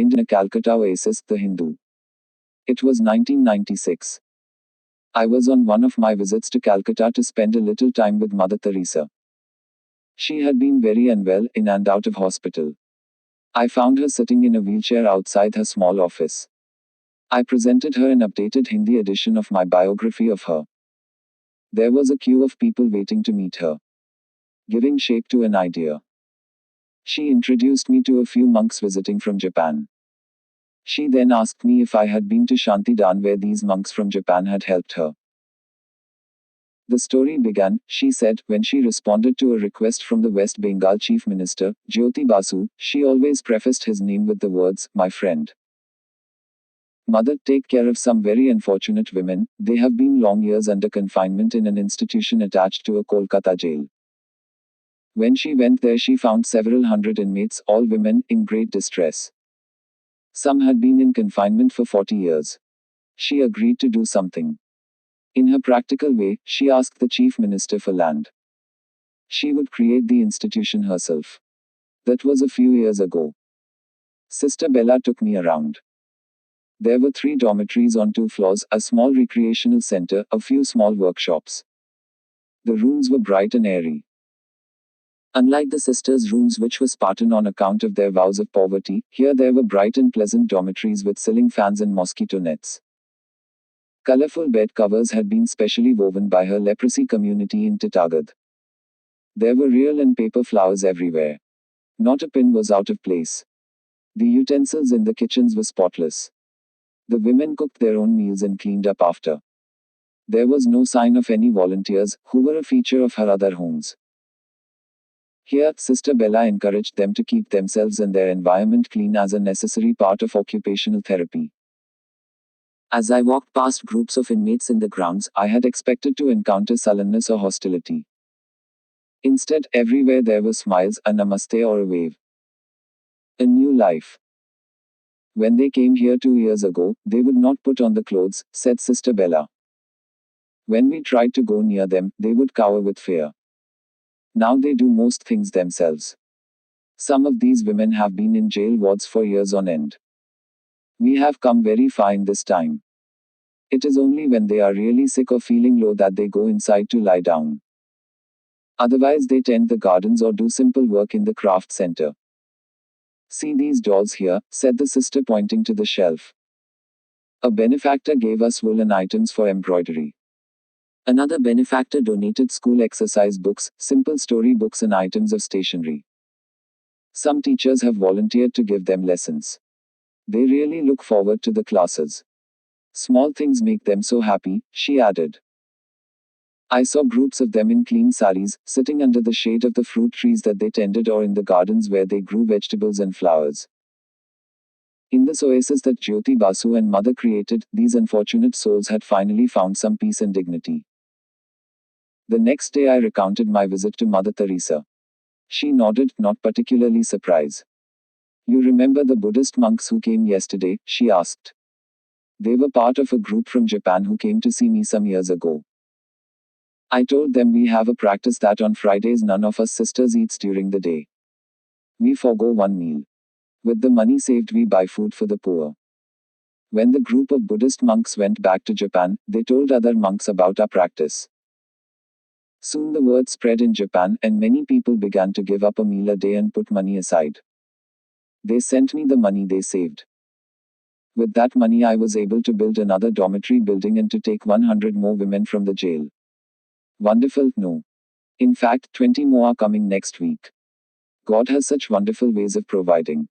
in a Calcutta oasis, the Hindu. It was 1996. I was on one of my visits to Calcutta to spend a little time with Mother Teresa. She had been very unwell, in and out of hospital. I found her sitting in a wheelchair outside her small office. I presented her an updated Hindi edition of my biography of her. There was a queue of people waiting to meet her, giving shape to an idea. She introduced me to a few monks visiting from Japan. She then asked me if I had been to Shantidan where these monks from Japan had helped her. The story began, she said, when she responded to a request from the West Bengal Chief Minister, Jyoti Basu. She always prefaced his name with the words, "My friend. Mother, take care of some very unfortunate women. They have been long years under confinement in an institution attached to a Kolkata jail." When she went there, she found several hundred inmates, all women, in great distress. Some had been in confinement for 40 years. She agreed to do something. In her practical way, she asked the chief minister for land. She would create the institution herself. That was a few years ago. Sister Bella took me around. There were 3 dormitories on 2 floors, a small recreational center, a few small workshops. The rooms were bright and airy. Unlike the sisters' rooms, which were Spartan on account of their vows of poverty, here there were bright and pleasant dormitories with ceiling fans and mosquito nets. Colorful bed covers had been specially woven by her leprosy community in Titagad. There were real and paper flowers everywhere. Not a pin was out of place. The utensils in the kitchens were spotless. The women cooked their own meals and cleaned up after. There was no sign of any volunteers, who were a feature of her other homes. Here, Sister Bella encouraged them to keep themselves and their environment clean as a necessary part of occupational therapy. As I walked past groups of inmates in the grounds, I had expected to encounter sullenness or hostility. Instead, everywhere there were smiles, a namaste or a wave. A new life. When they came here 2 years ago, they would not put on the clothes, said Sister Bella. When we tried to go near them, they would cower with fear. Now they do most things themselves. Some of these women have been in jail wards for years on end. We have come very far in this time. It is only when they are really sick or feeling low that they go inside to lie down. Otherwise they tend the gardens or do simple work in the craft center. See these dolls here, said the sister pointing to the shelf. A benefactor gave us woolen items for embroidery. Another benefactor donated school exercise books, simple story books and items of stationery. Some teachers have volunteered to give them lessons. They really look forward to the classes. Small things make them so happy, she added. I saw groups of them in clean saris, sitting under the shade of the fruit trees that they tended or in the gardens where they grew vegetables and flowers. In this oasis that Jyoti Basu and Mother created, these unfortunate souls had finally found some peace and dignity. The next day I recounted my visit to Mother Teresa. She nodded, not particularly surprised. You remember the Buddhist monks who came yesterday? She asked. They were part of a group from Japan who came to see me some years ago. I told them we have a practice that on Fridays none of us sisters eats during the day. We forgo one meal. With the money saved we buy food for the poor. When the group of Buddhist monks went back to Japan, they told other monks about our practice. Soon the word spread in Japan, and many people began to give up a meal a day and put money aside. They sent me the money they saved. With that money I was able to build another dormitory building and to take 100 more women from the jail. Wonderful, no. In fact, 20 more are coming next week. God has such wonderful ways of providing.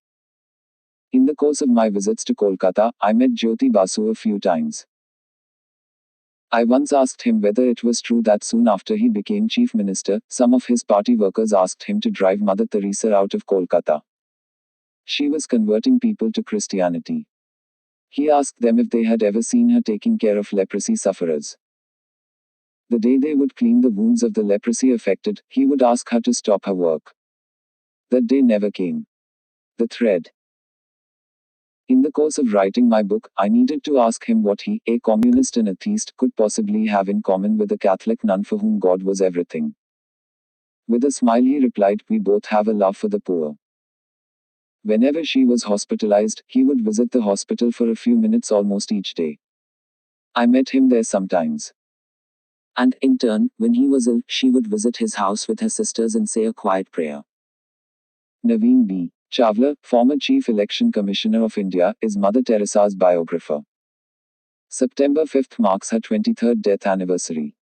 In the course of my visits to Kolkata, I met Jyoti Basu a few times. I once asked him whether it was true that soon after he became chief minister, some of his party workers asked him to drive Mother Teresa out of Kolkata. She was converting people to Christianity. He asked them if they had ever seen her taking care of leprosy sufferers. The day they would clean the wounds of the leprosy affected, he would ask her to stop her work. That day never came. The thread. In the course of writing my book, I needed to ask him what he, a communist and atheist, could possibly have in common with a Catholic nun for whom God was everything. With a smile he replied, we both have a love for the poor. Whenever she was hospitalized, he would visit the hospital for a few minutes almost each day. I met him there sometimes. And in turn, when he was ill, she would visit his house with her sisters and say a quiet prayer. Naveen B. Chawla, former Chief Election Commissioner of India, is Mother Teresa's biographer. September 5 marks her 23rd death anniversary.